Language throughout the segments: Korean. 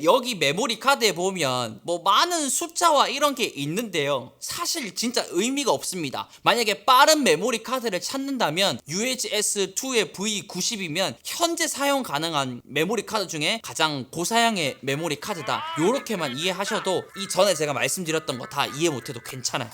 여기 메모리 카드에 보면 뭐 많은 숫자와 이런 게 있는데요, 사실 진짜 의미가 없습니다. 만약에 빠른 메모리 카드를 찾는다면 UHS-2의 V90이면 현재 사용 가능한 메모리 카드 중에 가장 고사양의 메모리 카드다, 요렇게만 이해하셔도 이전에 제가 말씀드렸던 거 다 이해 못해도 괜찮아요.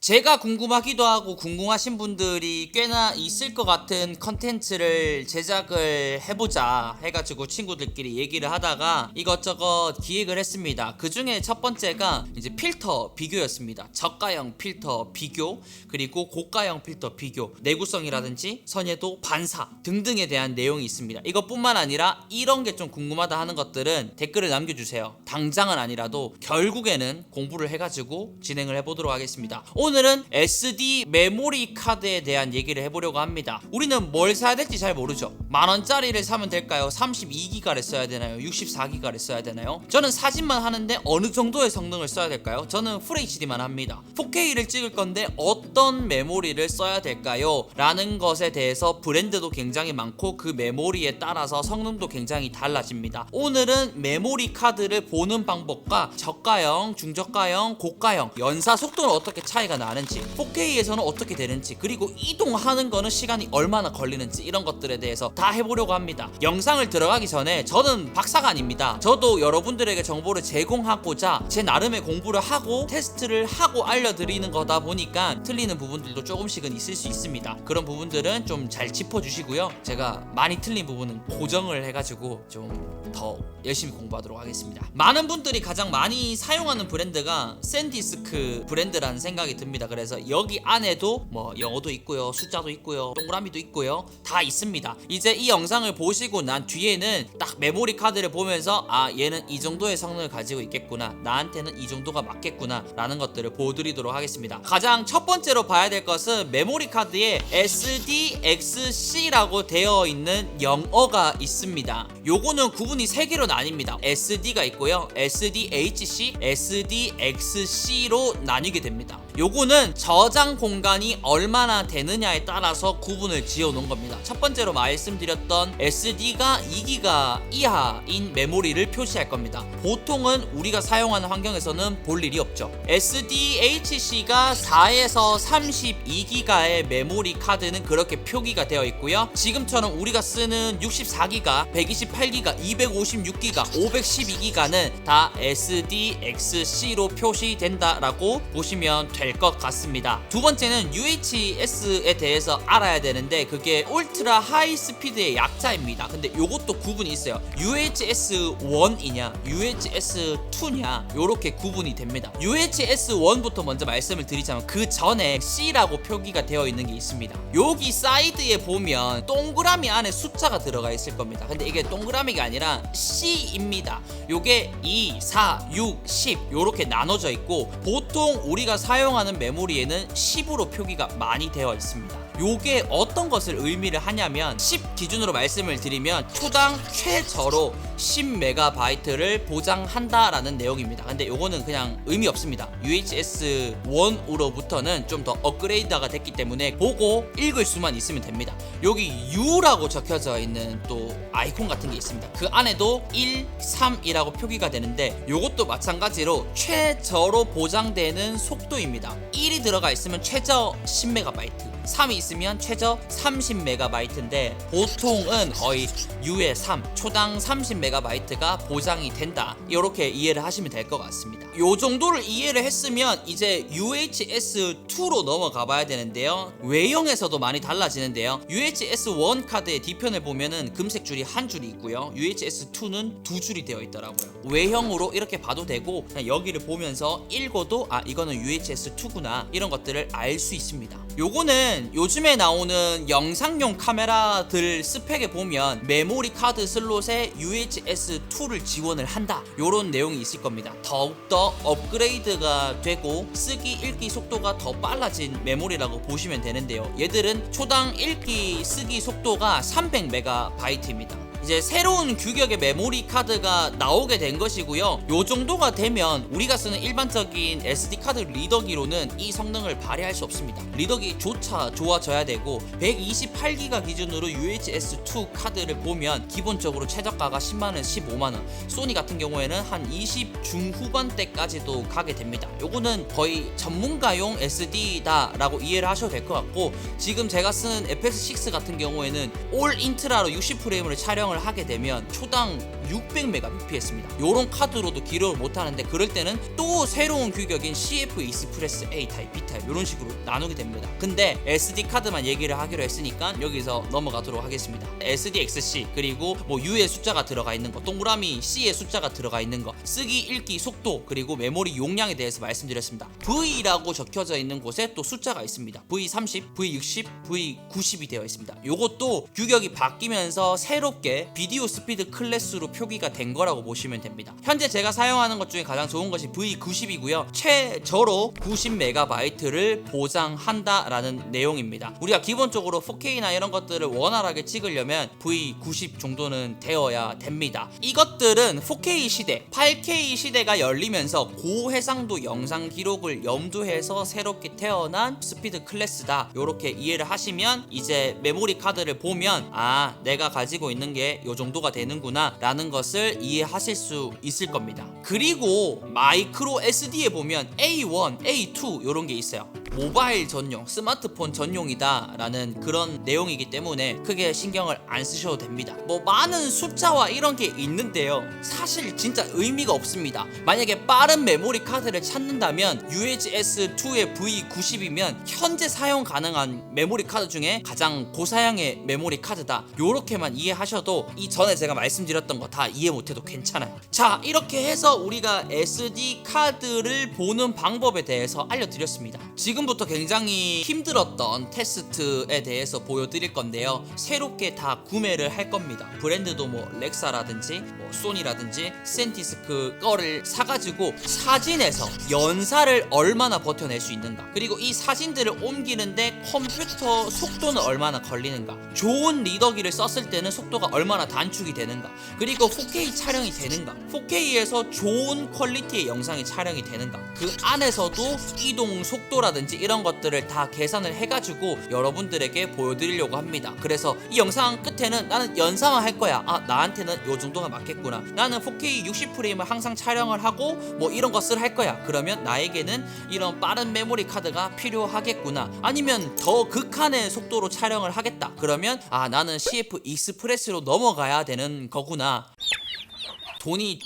제가 궁금하기도 하고 궁금하신 분들이 꽤나 있을 것 같은 컨텐츠를 제작을 해보자 해가지고 친구들끼리 얘기를 하다가 이것저것 기획을 했습니다. 그 중에 첫 번째가 이제 필터 비교였습니다. 저가형 필터 비교, 그리고 고가형 필터 비교, 내구성이라든지 선예도, 반사 등등에 대한 내용이 있습니다. 이것뿐만 아니라 이런 게 좀 궁금하다 하는 것들은 댓글을 남겨주세요. 당장은 아니라도 결국에는 공부를 해가지고 진행을 해보도록 하겠습니다. 오늘은 SD 메모리 카드에 대한 얘기를 해보려고 합니다. 우리는 뭘 사야 될지 잘 모르죠. 만원짜리를 사면 될까요? 32기가를 써야 되나요? 64기가를 써야 되나요? 저는 사진만 하는데 어느 정도의 성능을 써야 될까요? 저는 FHD만 합니다. 4K를 찍을 건데 어떤 메모리를 써야 될까요? 라는 것에 대해서 브랜드도 굉장히 많고 그 메모리에 따라서 성능도 굉장히 달라집니다. 오늘은 메모리 카드를 보는 방법과 저가형, 중저가형, 고가형, 연사 속도는 어떻게 차이가 나는지, 4K에서는 어떻게 되는지, 그리고 이동하는 거는 시간이 얼마나 걸리는지, 이런 것들에 대해서 다 해보려고 합니다. 영상을 들어가기 전에 저는 박사가 아닙니다. 저도 여러분들에게 정보를 제공하고자 제 나름의 공부를 하고 테스트를 하고 알려드리는 거다 보니까 틀리는 부분들도 조금씩은 있을 수 있습니다. 그런 부분들은 좀 잘 짚어주시고요. 제가 많이 틀린 부분은 고정을 해가지고 좀 더 열심히 공부하도록 하겠습니다. 많은 분들이 가장 많이 사용하는 브랜드가 샌디스크 브랜드라는 생각이 듭니다. 그래서 여기 안에도 뭐 영어도 있고요, 숫자도 있고요, 동그라미도 있고요, 다 있습니다. 이제 이 영상을 보시고 난 뒤에는 딱 메모리 카드를 보면서 아, 얘는 이 정도의 성능을 가지고 있겠구나, 나한테는 이 정도가 맞겠구나 라는 것들을 보여드리도록 하겠습니다. 가장 첫 번째로 봐야 될 것은 메모리 카드에 SDXC라고 되어 있는 영어가 있습니다. 요거는 구분이 3개로 나뉩니다. SD가 있고요, SDHC, SDXC로 나뉘게 됩니다. 요거는 저장 공간이 얼마나 되느냐에 따라서 구분을 지어 놓은 겁니다. 첫 번째로 말씀드렸던 SD가 2기가 이하인 메모리를 표시할 겁니다. 보통은 우리가 사용하는 환경에서는 볼 일이 없죠. SDHC가 4에서 32기가의 메모리 카드는 그렇게 표기가 되어 있고요, 지금처럼 우리가 쓰는 64기가, 128기가, 256기가, 512기가는 다 SDXC로 표시된다라고 보시면 될 것 같습니다. 두 번째는 UHS에 대해서 알아야 되는데 그게 울트라 하이 스피드의 약자입니다. 근데 요것도 구분이 있어요. UHS-1이냐 UHS-2냐 요렇게 구분이 됩니다. UHS-1부터 먼저 말씀을 드리자면 그 전에 C라고 표기가 되어 있는 게 있습니다. 여기 사이드에 보면 동그라미 안에 숫자가 들어가 있을 겁니다. 근데 이게 동그라미가 아니라 C입니다. 요게 2, 4, 6, 10 요렇게 나눠져 있고 보통 우리가 사용하는 메모리에는 10으로 표기가 많이 되어 있습니다. 요게 어떤 것을 의미를 하냐면 10 기준으로 말씀을 드리면 초당 최저로 10MB를 보장한다라는 내용입니다. 근데 요거는 그냥 의미 없습니다. UHS-1으로부터는 좀 더 업그레이드가 됐기 때문에 보고 읽을 수만 있으면 됩니다. 여기 U라고 적혀져 있는 또 아이콘 같은 게 있습니다. 그 안에도 1, 3이라고 표기가 되는데 요것도 마찬가지로 최저로 보장되는 속도입니다. 1이 들어가 있으면 최저 10MB, 3이 있으면 최저 30MB인데 보통은 거의 U의 3, 초당 30MB가 보장이 된다, 이렇게 이해를 하시면 될 것 같습니다. 요 정도를 이해를 했으면 이제 UHS-2로 넘어가 봐야 되는데요, 외형에서도 많이 달라지는데요, UHS-1 카드의 뒤편을 보면은 금색 줄이 한 줄이 있고요, UHS-2는 두 줄이 되어 있더라고요. 외형으로 이렇게 봐도 되고 그냥 여기를 보면서 읽어도 아, 이거는 UHS-2구나, 이런 것들을 알 수 있습니다. 요거는 요즘에 나오는 영상용 카메라들 스펙에 보면 메모리 카드 슬롯에 UHS-2를 지원을 한다, 요런 내용이 있을 겁니다. 더욱더 업그레이드가 되고 쓰기 읽기 속도가 더 빨라진 메모리라고 보시면 되는데요, 얘들은 초당 읽기 쓰기 속도가 300MB입니다. 이제 새로운 규격의 메모리 카드가 나오게 된 것이고요. 요 정도가 되면 우리가 쓰는 일반적인 SD 카드 리더기로는 이 성능을 발휘할 수 없습니다. 리더기조차 좋아져야 되고 128기가 기준으로 UHS-2 카드를 보면 기본적으로 최저가가 10만원, 15만원, 소니 같은 경우에는 한 20 중후반대까지도 가게 됩니다. 요거는 거의 전문가용 SD다 라고 이해를 하셔도 될 것 같고, 지금 제가 쓰는 FX6 같은 경우에는 올 인트라로 60프레임을 촬영을 하게 되면 초당 600mbps입니다. 요런 카드로도 기록을 못하는데, 그럴 때는 또 새로운 규격인 CF 익스프레스 A 타입, B 타입 이런 식으로 나누게 됩니다. 근데 SD 카드만 얘기를 하기로 했으니까 여기서 넘어가도록 하겠습니다. SDXC 그리고 뭐 U의 숫자가 들어가 있는 거, 동그라미 C의 숫자가 들어가 있는 거, 쓰기, 읽기 속도, 그리고 메모리 용량에 대해서 말씀드렸습니다. V라고 적혀져 있는 곳에 또 숫자가 있습니다. V30, V60, V90이 되어 있습니다. 요것도 규격이 바뀌면서 새롭게 비디오 스피드 클래스로 표기가 된 거라고 보시면 됩니다. 현재 제가 사용하는 것 중에 가장 좋은 것이 V90이고요. 최저로 90MB를 보장한다라는 내용입니다. 우리가 기본적으로 4K나 이런 것들을 원활하게 찍으려면 V90 정도는 되어야 됩니다. 이것들은 4K 시대, 8K 시대가 열리면서 고해상도 영상 기록을 염두해서 새롭게 태어난 스피드 클래스다, 요렇게 이해를 하시면 이제 메모리 카드를 보면 아, 내가 가지고 있는 게 요 정도가 되는구나 라는 것을 이해하실 수 있을 겁니다. 그리고 마이크로 SD에 보면 A1, A2 요런 게 있어요. 모바일 전용, 스마트폰 전용이다 라는 그런 내용이기 때문에 크게 신경을 안 쓰셔도 됩니다. 뭐 많은 숫자와 이런 게 있는데요, 사실 진짜 의미가 없습니다. 만약에 빠른 메모리 카드를 찾는다면 UHS-2의 V90이면 현재 사용 가능한 메모리 카드 중에 가장 고사양의 메모리 카드다, 요렇게만 이해하셔도 이전에 제가 말씀드렸던 거 다 이해 못해도 괜찮아요. 자, 이렇게 해서 우리가 SD 카드를 보는 방법에 대해서 알려드렸습니다. 지금부터 굉장히 힘들었던 테스트에 대해서 보여드릴 건데요, 새롭게 다 구매를 할 겁니다. 브랜드도 뭐 렉사라든지 뭐 소니라든지 센티스크 거를 사가지고 사진에서 연사를 얼마나 버텨낼 수 있는가, 그리고 이 사진들을 옮기는데 컴퓨터 속도는 얼마나 걸리는가, 좋은 리더기를 썼을 때는 속도가 얼마나 단축이 되는가, 그리고 4K 촬영이 되는가, 4K에서 좋은 퀄리티의 영상이 촬영이 되는가, 그 안에서도 이동 속도라든지 이런 것들을 다 계산을 해가지고 여러분들에게 보여드리려고 합니다. 그래서 이 영상 끝에는 나는 연상을 할 거야, 아, 나한테는 요 정도가 맞겠구나, 나는 4K 60프레임을 항상 촬영을 하고 뭐 이런 것을 할 거야, 그러면 나에게는 이런 빠른 메모리 카드가 필요하겠구나, 아니면 더 극한의 속도로 촬영을 하겠다, 그러면 아, 나는 CF 익스프레스로 넘어가야 되는 거구나, 돈이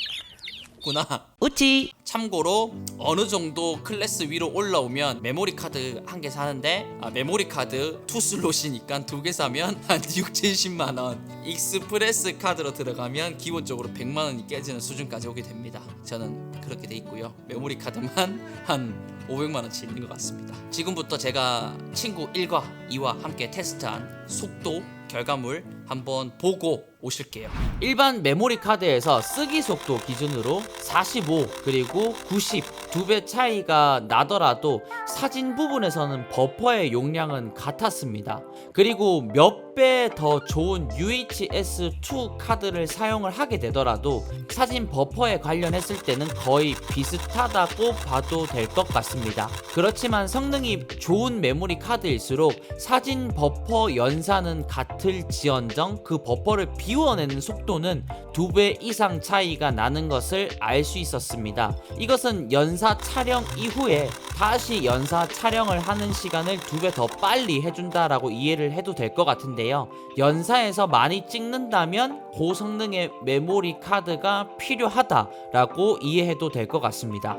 구나 우치. 참고로 어느 정도 클래스 위로 올라오면 메모리 카드 한 개 사는데, 메모리 카드 2슬롯이니까 2개 사면 한 6, 70만원, 익스프레스 카드로 들어가면 기본적으로 100만원이 깨지는 수준까지 오게 됩니다. 저는 그렇게 돼 있고요, 메모리 카드만 한 500만원치 있는 것 같습니다. 지금부터 제가 친구 1과 2와 함께 테스트한 속도 결과물 한번 보고 오실게요. 일반 메모리 카드에서 쓰기 속도 기준으로 45 그리고 90 두 배 차이가 나더라도 사진 부분에서는 버퍼의 용량은 같았습니다. 그리고 몇 배 더 좋은 UHS-2 카드를 사용을 하게 되더라도 사진 버퍼에 관련했을 때는 거의 비슷하다고 봐도 될 것 같습니다. 그렇지만 성능이 좋은 메모리 카드일수록 사진 버퍼 연산은 같을지언정 그 버퍼를 비워내는 속도는 2배 이상 차이가 나는 것을 알 수 있었습니다. 이것은 연사 촬영 이후에 다시 연사 촬영을 하는 시간을 2배 더 빨리 해준다라고 이해를 해도 될 것 같은데요, 연사에서 많이 찍는다면 고성능의 메모리 카드가 필요하다라고 이해해도 될 것 같습니다.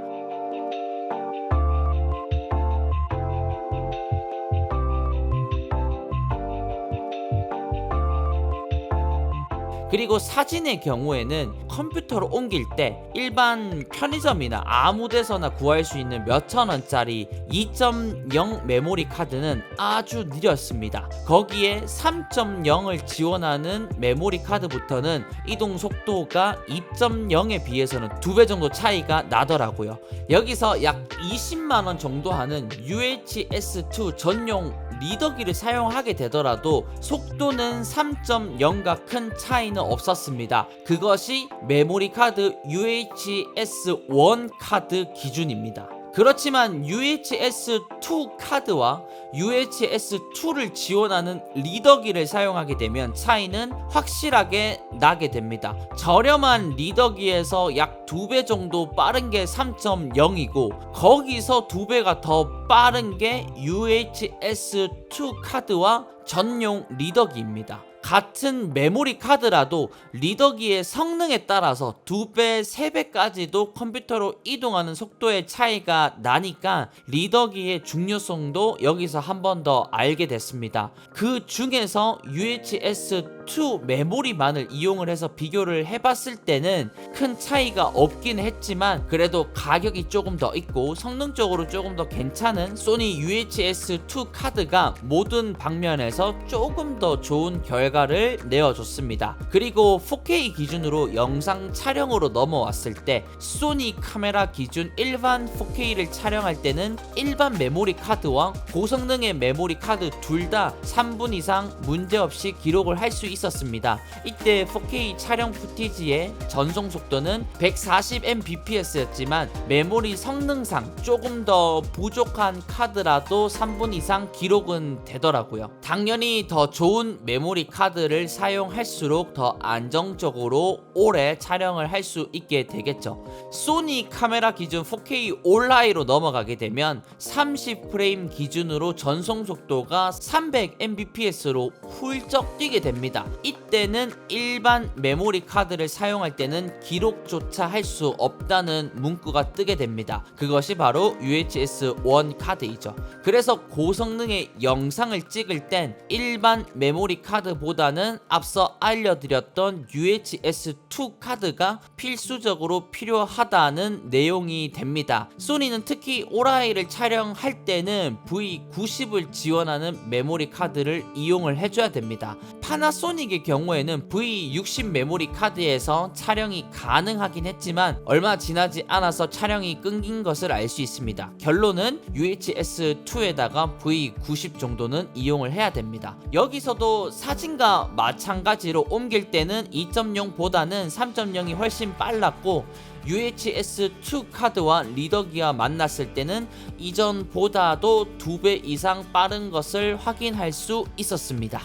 그리고 사진의 경우에는 컴퓨터로 옮길 때 일반 편의점이나 아무 데서나 구할 수 있는 몇천 원짜리 2.0 메모리 카드는 아주 느렸습니다. 거기에 3.0을 지원하는 메모리 카드부터는 이동 속도가 2.0에 비해서는 2배 정도 차이가 나더라고요. 여기서 약 20만원 정도 하는 UHS-2 전용 리더기를 사용하게 되더라도 속도는 3.0과 큰 차이는 차이는 없었습니다. 그것이 메모리 카드 UHS-1 카드 기준입니다. 그렇지만 UHS-2 카드와 UHS-2를 지원하는 리더기를 사용하게 되면 차이는 확실하게 나게 됩니다. 저렴한 리더기에서 약 2배 정도 빠른 게 3.0이고 거기서 2배가 더 빠른 게 UHS-2 카드와 전용 리더기입니다. 같은 메모리 카드라도 리더기의 성능에 따라서 2배, 3배까지도 컴퓨터로 이동하는 속도의 차이가 나니까 리더기의 중요성도 여기서 한 번 더 알게 됐습니다. 그 중에서 UHS-2 메모리만을 이용을 해서 비교를 해봤을 때는 큰 차이가 없긴 했지만 그래도 가격이 조금 더 있고 성능적으로 조금 더 괜찮은 소니 UHS-2 카드가 모든 방면에서 조금 더 좋은 결과를 내어줬습니다. 그리고 4K 기준으로 영상 촬영으로 넘어왔을 때 소니 카메라 기준 일반 4K를 촬영할 때는 일반 메모리 카드와 고성능의 메모리 카드 둘 다 3분 이상 문제없이 기록을 할 수 있었습니다. 이때 4K 촬영 푸티지의 전송 속도는 140mbps였지만 메모리 성능상 조금 더 부족한 카드라도 3분 이상 기록은 되더라고요. 당연히 더 좋은 메모리 카드를 사용할수록 더 안정적으로 오래 촬영을 할 수 있게 되겠죠. 소니 카메라 기준 4K 온라인으로 넘어가게 되면 30프레임 기준으로 전송 속도가 300mbps로 훌쩍 뛰게 됩니다. 이때는 일반 메모리 카드를 사용할 때는 기록조차 할 수 없다는 문구가 뜨게 됩니다. 그것이 바로 UHS-1 카드이죠. 그래서 고성능의 영상을 찍을 땐 일반 메모리 카드보다는 앞서 알려드렸던 UHS-2 카드가 필수적으로 필요하다는 내용이 됩니다. 소니는 특히 오라이를 촬영할 때는 V90을 지원하는 메모리 카드를 이용을 해줘야 됩니다. 파나소닉의 경우에는 V60 메모리 카드에서 촬영이 가능하긴 했지만 얼마 지나지 않아서 촬영이 끊긴 것을 알 수 있습니다. 결론은 UHS-2에다가 V90 정도는 이용을 해야 됩니다. 여기서도 사진과 마찬가지로 옮길 때는 2.0보다는 3.0이 훨씬 빨랐고 UHS-2 카드와 리더기와 만났을 때는 이전보다도 2배 이상 빠른 것을 확인할 수 있었습니다.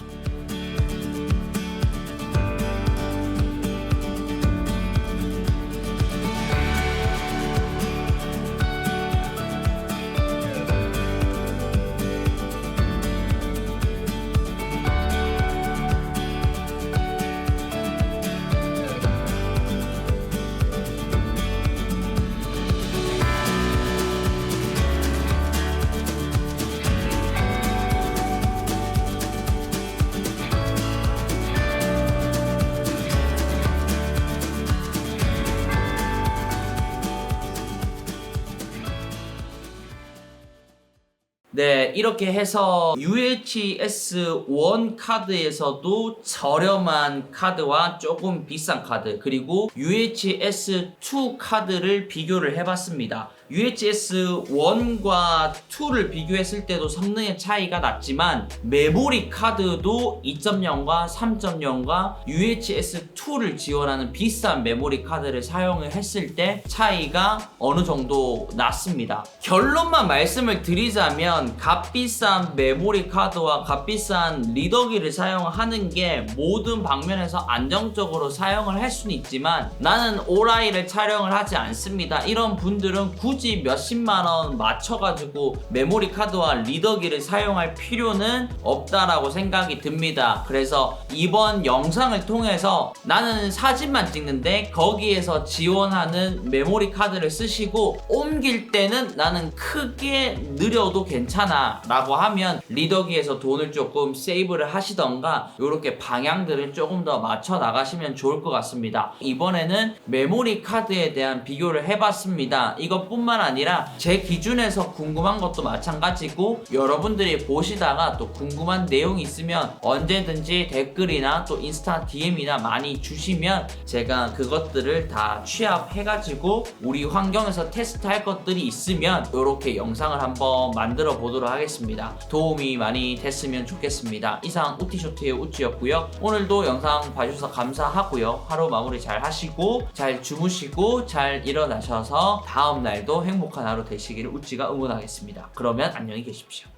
네, 이렇게 해서 UHS-1 카드에서도 저렴한 카드와 조금 비싼 카드, 그리고 UHS-2 카드를 비교를 해봤습니다. UHS-1과 2를 비교했을 때도 성능의 차이가 났지만 메모리 카드도 2.0과 3.0과 UHS-2를 지원하는 비싼 메모리 카드를 사용을 했을 때 차이가 어느 정도 났습니다. 결론만 말씀을 드리자면 값비싼 메모리 카드와 값비싼 리더기를 사용하는 게 모든 방면에서 안정적으로 사용을 할 수는 있지만 나는 오라이를 촬영을 하지 않습니다. 이런 분들은 굳이 몇십만원 맞춰가지고 메모리 카드와 리더기를 사용할 필요는 없다라고 생각이 듭니다. 그래서 이번 영상을 통해서 나는 사진만 찍는데 거기에서 지원하는 메모리 카드를 쓰시고 옮길 때는 나는 크게 느려도 괜찮아 라고 하면 리더기에서 돈을 조금 세이브를 하시던가 이렇게 방향들을 조금 더 맞춰 나가시면 좋을 것 같습니다. 이번에는 메모리 카드에 대한 비교를 해봤습니다. 이것뿐만 뿐만 아니라 제 기준에서 궁금한 것도 마찬가지고, 여러분들이 보시다가 또 궁금한 내용이 있으면 언제든지 댓글이나 또 인스타 DM이나 많이 주시면 제가 그것들을 다 취합해가지고 우리 환경에서 테스트할 것들이 있으면 이렇게 영상을 한번 만들어 보도록 하겠습니다. 도움이 많이 됐으면 좋겠습니다. 이상 우티쇼트의 우찌였고요. 오늘도 영상 봐주셔서 감사하고요. 하루 마무리 잘 하시고 잘 주무시고 잘 일어나셔서 다음날도 행복한 하루 되시기를 우찌가 응원하겠습니다. 그러면 안녕히 계십시오.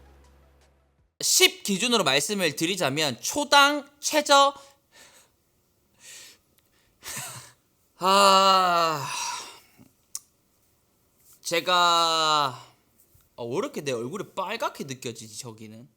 10 기준으로 말씀을 드리자면 초당 최저 제가 왜 이렇게 내 얼굴이 빨갛게 느껴지지 저기는.